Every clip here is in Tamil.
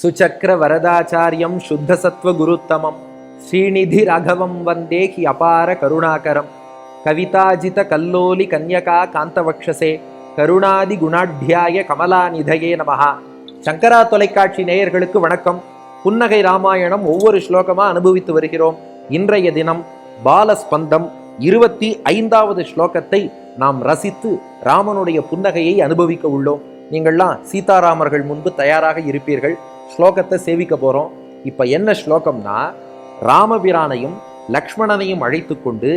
சுச்சக்கர வரதாச்சாரியம் சுத்த சத்வ குருத்தமம் ஸ்ரீநிதி ராகவம் வந்தே ஹி அபார கருணாகரம் கவிதாஜித கல்லோலி கன்யகா காந்தவக்ஷசே கருணாதி குணாட்யாய கமலாநிதயே நமஹா. சங்கரா தொலைக்காட்சி நேயர்களுக்கு வணக்கம். புன்னகை ராமாயணம் ஒவ்வொரு ஸ்லோகமா அனுபவித்து வருகிறோம். இன்றைய தினம் பாலஸ்பந்தம் 25வது ஸ்லோகத்தை நாம் ரசித்து ராமனுடைய புன்னகையை அனுபவிக்க உள்ளோம். நீங்கள்லாம் சீதாராமர்கள் முன்பு தயாராக இருப்பீர்கள். ஸ்லோகத்தை சேவிக்க போறோம். இப்ப என்ன ஸ்லோகம்னா, ராமபிரானையும் லக்ஷ்மணனையும் அழைத்து கொண்டு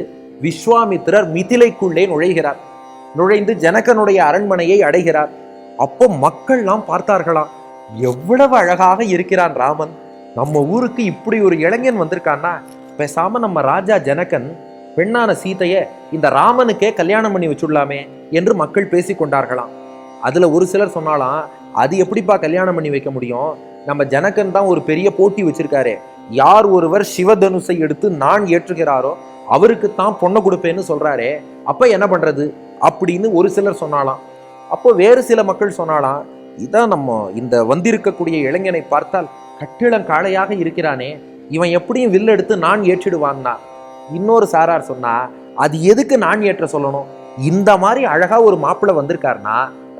விஸ்வாமித்திரர் மிதிலைக்குள்ளே நுழைகிறார். நுழைந்து ஜனகனுடைய அரண்மனையை அடைகிறார். அப்போ மக்கள்லாம் பார்த்தார்களாம், எவ்வளவு அழகாக இருக்கிறான் ராமன். நம்ம ஊருக்கு இப்படி ஒரு இளைஞன் வந்திருக்கான்னா, பேசாம நம்ம ராஜா ஜனகன் பெண்ணான சீதைய இந்த ராமனுக்கே கல்யாணம் பண்ணி வச்சுடலாமே என்று மக்கள் பேசி கொண்டார்களாம். அதுல ஒரு சிலர் சொன்னாலாம், அது எப்படிப்பா கல்யாணம் பண்ணி வைக்க முடியும், நம்ம ஜனகன் தான் ஒரு பெரிய போட்டி வச்சிருக்காரு, யார் ஒருவர் சிவதனுசை எடுத்து நான் ஏற்றுகிறாரோ அவருக்கு தான் பொண்ணை கொடுப்பேன்னு சொல்றாரே, அப்ப என்ன பண்றது அப்படின்னு ஒரு சிலர் சொன்னாலாம். அப்போ வேறு சில மக்கள் சொன்னாலாம், இதான் நம்ம இந்த வந்திருக்கக்கூடிய இளைஞனை பார்த்தால் கட்டிளங்காளையாக இருக்கிறானே, இவன் எப்படியும் வில்லு எடுத்து நான் ஏற்றிடுவான்னா. இன்னொரு சாரார் சொன்னா, அது எதுக்கு நான் ஏற்ற சொல்லணும், இந்த மாதிரி அழகா ஒரு மாப்பிள்ளை வந்திருக்காருன்னா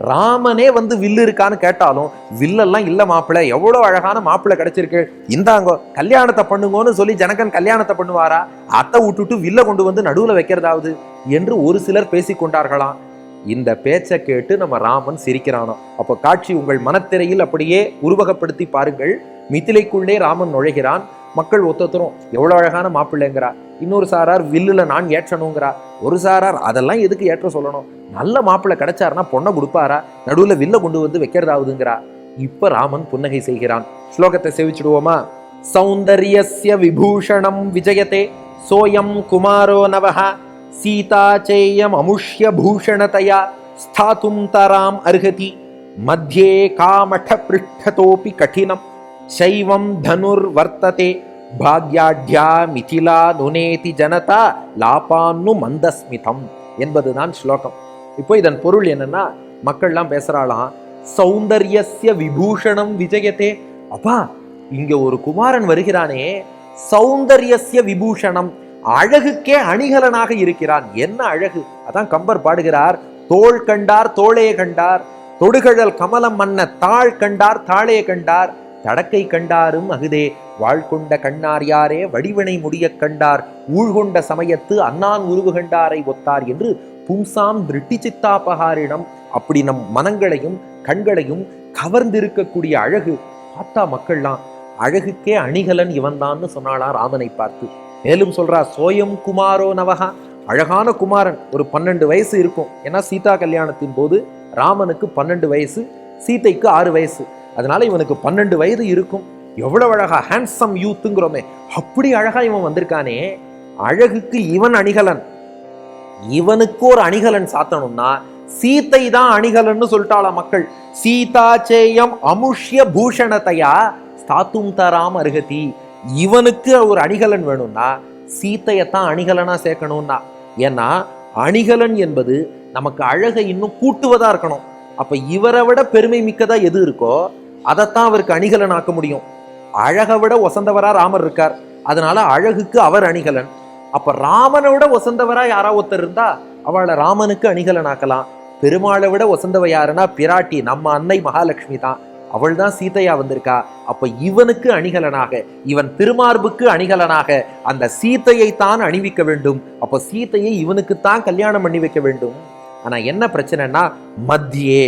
ராமனே வந்து வில்லு இருக்கான்னு கேட்டாலும் வில்லெல்லாம் இல்ல மாப்பிள்ளை, எவ்வளவு அழகான மாப்பிள்ளை கிடைச்சிருக்கு, இந்தாங்கோ கல்யாணத்தை பண்ணுங்கன்னு சொல்லி ஜனகன் கல்யாணத்தை பண்ணுவாரா, அத்தை விட்டுட்டு வில்ல கொண்டு வந்து நடுவுல வைக்கிறதாவது என்று ஒரு சிலர் பேசி கொண்டார்களாம். இந்த பேச்சை கேட்டு நம்ம ராமன் சிரிக்கிறானோ. அப்போ காட்சி உங்கள் மனத்திரையில் அப்படியே உருவகப்படுத்தி பாருங்கள். மிதிலைக்குள்ளே ராமன் நுழைகிறான். மக்கள் ஒத்தரும் எவ்வளவு அழகான மாப்பிள்ளைங்கிறா, இன்னொரு சாரார் வில்லுல நான் ஏற்றணுங்கிறா, ஒரு சாரார் அதெல்லாம் எதுக்கு ஏற்ற சொல்லணும், நல்ல மாப்பிள்ளை கிடைச்சாருன்னா பொண்ணை கொடுப்பாரா, நடுவுல வில்ல கொண்டு வந்து வைக்கிறதாவதுங்கிறா. இப்ப ராமன் புன்னகை செய்கிறான். ஸ்லோகத்தை சேவிச்சுடுவோமா? சௌந்தர்யஸ்ய விபூஷணம் விஜயதே சோயம் குமாரோ நவஹ சீதா சேயம் அமுஷ்ய பூஷணதயா ஸ்தாதும் தராம் அர்ஹதி மத்யே காமட பிருஷ்டதோபி கடினம் சைவம் தனுர் வர்த்ததே பாக்யாட்யா மிதிலா நுனேதி ஜனதா லாபான்னு மந்தஸ்மிதம் என்பதுதான் ஸ்லோகம். இப்போ இதன் பொருள் என்னன்னா, மக்கள்லாம் பேசுறாளாம், சௌந்தர்யஸ்ய விபூஷணம் விஜயதே. அப்பா, இங்க ஒரு குமாரன் வருகிறானே, சௌந்தர்யஸ்ய விபூஷணம், அழகுக்கே அணிகலனாக இருக்கிறான். என்ன அழகு! அதான் கம்பர் பாடுகிறார், தோள் கண்டார் தோளே கண்டார், தொடுகழல் கமலம் மன்ன தாள் கண்டார் தாளே கண்டார், தடக்கை கண்டாரும் அகுதே வாழ்கொண்ட கண்ணார் யாரே வடிவினை முடிய கண்டார் ஊழ்கொண்ட சமயத்து அன்னான் உருவு கண்டாரை ஒத்தார் என்று பும்சாம் திருட்டி சித்தாபகாரிடம். அப்படி நம் மனங்களையும் கண்களையும் கவர்ந்திருக்கக்கூடிய அழகு பார்த்தா மக்கள்லாம் அழகுக்கே அணிகலன் இவன்தான்னு சொன்னாலாம் ராமனை பார்த்து. மேலும் சொல்றா, சோயம் குமாரோ நவஹா, அழகான குமாரன். ஒரு 12 வயசு இருக்கும். ஏன்னா சீதா கல்யாணத்தின் போது ராமனுக்கு 12 வயசு, சீதைக்கு 6 வயசு. அதனால இவனுக்கு 12 வயது இருக்கும். எவ்வளவு அழகா, ஹேண்ட்ஸம் யூத்துங்கிறோமே, அப்படி அழகா இவன் வந்திருக்கானே. அழகுக்கு இவன் அணிகலன். இவனுக்கு ஒரு அணிகலன் சாத்தணும்னா சீத்தை தான் அணிகலன்னு சொல்லிட்டாளா மக்கள். சீதா சேயம் அமுஷ்ய பூஷணத்தையா ஸ்தாத்தும் தராம் அருகதி. இவனுக்கு ஒரு அணிகலன் வேணும்னா சீத்தையத்தான் அணிகலனா சேர்க்கணும்னா. ஏன்னா அணிகலன் என்பது நமக்கு அழகை இன்னும் கூட்டுவதா இருக்கணும். அப்ப இவரை விட பெருமை மிக்கதா எது இருக்கோ அதைத்தான் அவருக்கு அணிகலன் ஆக்க முடியும். அழகை விட வசந்தவரா ராமர் இருக்கார், அதனால அழகுக்கு அவர் அணிகலன். அப்ப ராமனை விட வசந்தவரா யாரா ஒருத்தர் இருந்தா அவளை ராமனுக்கு அணிகலன் ஆக்கலாம். பெருமாளை விட வசந்தவ யாருன்னா பிராட்டி, நம்ம அன்னை மகாலட்சுமி தான். அவள் தான் சீதையா வந்திருக்கா. அப்ப இவனுக்கு அணிகலனாக, இவன் திருமார்புக்கு அணிகலனாக அந்த சீதையை தான் அணிவிக்க வேண்டும். அப்ப சீதையை இவனுக்குத்தான் கல்யாணம் பண்ணி வைக்க வேண்டும். ஆனா என்ன பிரச்சனைனா, மத்தியே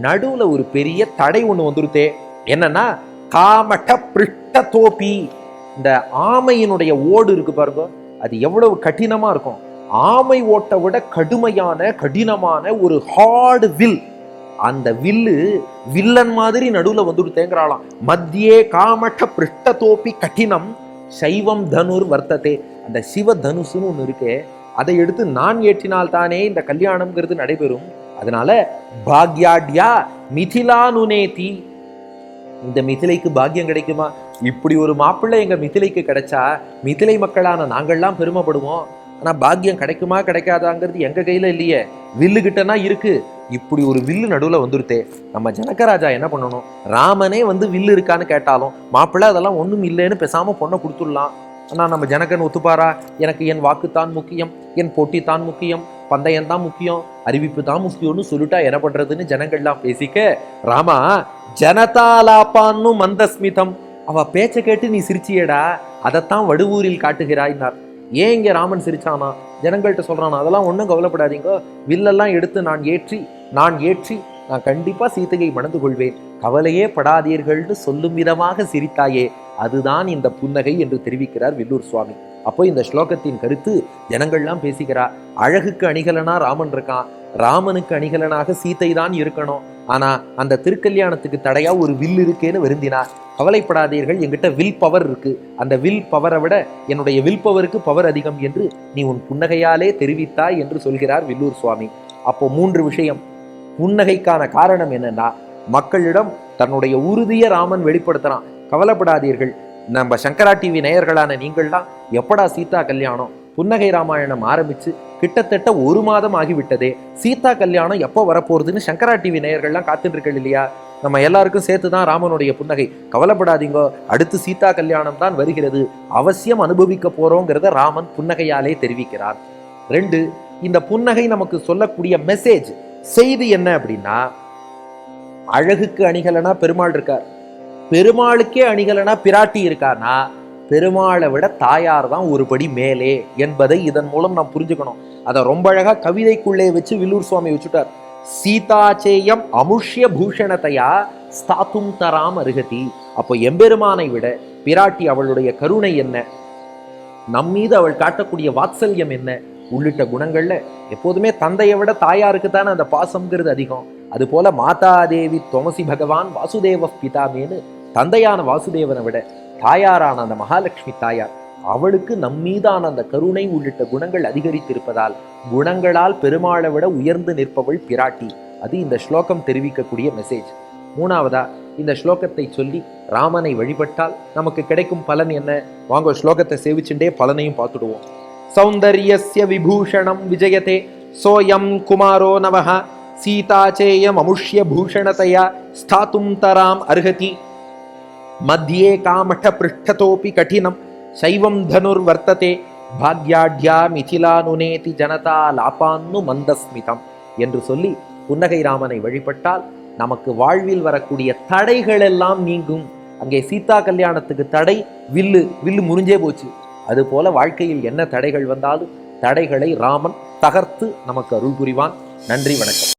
நடுவுல ஒரு பெரிய தடை ஒண்ணு வந்துருத்தே. என்னன்னா, காமட பிருஷ்ட தோப்பி. இந்த ஆமையினுடைய ஓடு இருக்கு பாருங்க, அது எவ்வளவு கடினமா இருக்கும். ஆமை ஓட்டை விட கடினமான ஒரு ஹார்டு வில். அந்த வில்லு வில்லன் மாதிரி நடுவுல வந்துடுத்தேங்கிறாளாம். மத்தியே காமட பிருஷ்ட தோப்பி கடினம் சைவம் தனுர் வர்த்ததே. அந்த சிவ தனுசுன்னு ஒண்ணு இருக்கே, அதை எடுத்து நான் ஏற்றினால் தானே இந்த கல்யாணம்ங்கிறது நடைபெறும். அதனால பாக்யாட்யா மிதிலா நுனேதி. இந்த மிதிலைக்கு பாக்கியம் கிடைக்குமா? இப்படி ஒரு மாப்பிள்ளை எங்க மிதிலைக்கு கிடைச்சா மிதிலை மக்களான நாங்கள்லாம் பெருமைப்படுவோம். ஆனால் பாக்கியம் கிடைக்குமா கிடைக்காதாங்கிறது எங்கள் கையில் இல்லையே, வில்லு கிட்டனா இருக்கு. இப்படி ஒரு வில்லு நடுவில் வந்துருத்தே, நம்ம ஜனகராஜா என்ன பண்ணணும்? ராமனே வந்து வில்லு இருக்கான்னு கேட்டாலும் மாப்பிள்ளை அதெல்லாம் ஒன்றும் இல்லைன்னு பேசாமல் பொண்ணை கொடுத்துடலாம். ஆனால் நம்ம ஜனகன் ஒத்துப்பாரா? எனக்கு என் வாக்குத்தான் முக்கியம், என் போட்டி தான் முக்கியம், பந்தயம் தான் முக்கியம், அறிவிப்பு தான் முக்கியம்னு சொல்லிட்டா என்ன பண்றதுன்னு ஜனங்கள்லாம் பேசிக்க, ராமா ஜனதாலாப்பான்னு மந்தஸ்மிதம், அவ பேச்சை கேட்டு நீ சிரிச்சியடா, அதைத்தான் வடுவூரில் காட்டுகிறாய்னார். ஏன் இங்க ராமன் சிரிச்சானா? ஜனங்கள்கிட்ட சொல்றானா, அதெல்லாம் ஒன்றும் கவலைப்படாதீங்க, வில்லெல்லாம் எடுத்து நான் ஏற்றி நான் கண்டிப்பா சீதையை மணந்து கொள்வேன், கவலையே படாதீர்கள்னு சொல்லும் விதமாக சிரித்தாயே, அதுதான் இந்த புன்னகை என்று தெரிவிக்கிறார் வில்லூர் சுவாமி. அப்போ இந்த ஸ்லோகத்தின் கருத்து ஜனங்கள்லாம் பேசிக்கிறா, அழகுக்கு அணிகலனா ராமன் இருக்கான், ராமனுக்கு அணிகலனாக சீதை தான் இருக்கணும், ஆனா அந்த திருக்கல்யாணத்துக்கு தடையா ஒரு வில் இருக்கேன்னு வருந்தினார். கவலைப்படாதீர்கள், என்கிட்ட வில் பவர் இருக்கு, அந்த வில் பவரை விட என்னுடைய வில் பவருக்கு பவர் அதிகம் என்று நீ உன் புன்னகையாலே தெரிவித்தாய் என்று சொல்கிறார் வில்லூர் சுவாமி. அப்போ 3 விஷயம். புன்னகைக்கான காரணம் என்னன்னா, மக்களிடம் தன்னுடைய உறுதியை ராமன் வெளிப்படுத்துறான். கவலைப்படாதீர்கள், நம்ம சங்கரா டிவி நேயர்களான நீங்கள்லாம் எப்படா சீதா கல்யாணம், புன்னகை ராமாயணம் ஆரம்பிச்சு கிட்டத்தட்ட 1 மாதம் ஆகிவிட்டதே, சீதா கல்யாணம் எப்போ வரப்போறதுன்னு சங்கரா டிவி நேயர்கள்லாம் காத்துட்டு இருக்கீங்க இல்லையா? நம்ம எல்லாருக்கும் சேர்த்து தான் ராமனுடைய புன்னகை. கவலைப்படாதீங்க, அடுத்து சீதா கல்யாணம் தான் வருகிறது, அவசியம் அனுபவிக்க போறோங்கிறத ராமன் புன்னகையாலே தெரிவிக்கிறார். 2, இந்த புன்னகை நமக்கு சொல்லக்கூடிய மெசேஜ், செய்தி என்ன அப்படின்னா, அழகுக்கு அணிகலனா பெருமாள் இருக்கார், பெருமாளுக்கே அணிகலனா பிராட்டி இருக்கானா, பெருமாளை விட தாயார் தான் ஒரு படி மேலே என்பதை இதன் மூலம் நாம் புரிஞ்சுக்கணும். அதை ரொம்ப அழகா கவிதைக்குள்ளே வச்சு வில்லூர் சுவாமி வச்சுட்டார். சீதாச்சேயம் அமுஷ்ய பூஷணத்தையா ஸ்தாத்தும் தராம் அருகதி. அப்போ எம்பெருமானை விட பிராட்டி அவளுடைய கருணை என்ன, நம்மீது அவள் காட்டக்கூடிய வாத்சல்யம் என்ன உள்ளிட்ட குணங்கள்ல எப்போதுமே தந்தையை விட தாயாருக்கு தானே அந்த பாசம்ங்கிறது அதிகம். அது போல மாதாதேவி தொமசி பகவான் வாசுதேவ பிதாமேன்னு தந்தையான வாசுதேவனை விட தாயாரான அந்த மகாலட்சுமி தாயார், அவளுக்கு நம்மீதான அந்த கருணை உள்ளிட்ட குணங்கள் அதிகரித்திருப்பதால் குணங்களால் பெருமாளை விட உயர்ந்து நிற்பவள் பிராட்டி. அது இந்த ஸ்லோகம் தெரிவிக்கக்கூடிய மெசேஜ். 3வதா, இந்த ஸ்லோகத்தை சொல்லி ராமனை வழிபட்டால் நமக்கு கிடைக்கும் பலன் என்ன? வாங்க ஸ்லோகத்தை சேவிச்சுட்டே பலனையும் பார்த்துடுவோம். சௌந்தர்யஸ்ய விபூஷணம் விஜயதே சோயம் குமாரோ நவஹ சீதாச்சேயம் அமுஷ்ய பூஷணதயா ஸ்தாத்தும் தராம் அர்ஹதி மத்தியே காமட பிருஷ்டதோபி கடினம் சைவம் தனுர்வர்த்ததே பாக்யாட்யா மிதிலானுனேதி ஜனதா லாபான்னு மந்தஸ்மிதம் என்று சொல்லி புன்னகை ராமனை வழிபட்டால் நமக்கு வாழ்வில் வரக்கூடிய தடைகள் எல்லாம் நீங்கும். அங்கே சீதா கல்யாணத்துக்கு தடை வில்லு முறிஞ்சே போச்சு. அதுபோல வாழ்க்கையில் என்ன தடைகள் வந்தாலும் தடைகளை ராமன் தகர்த்து நமக்கு அருள் புரிவான். நன்றி, வணக்கம்.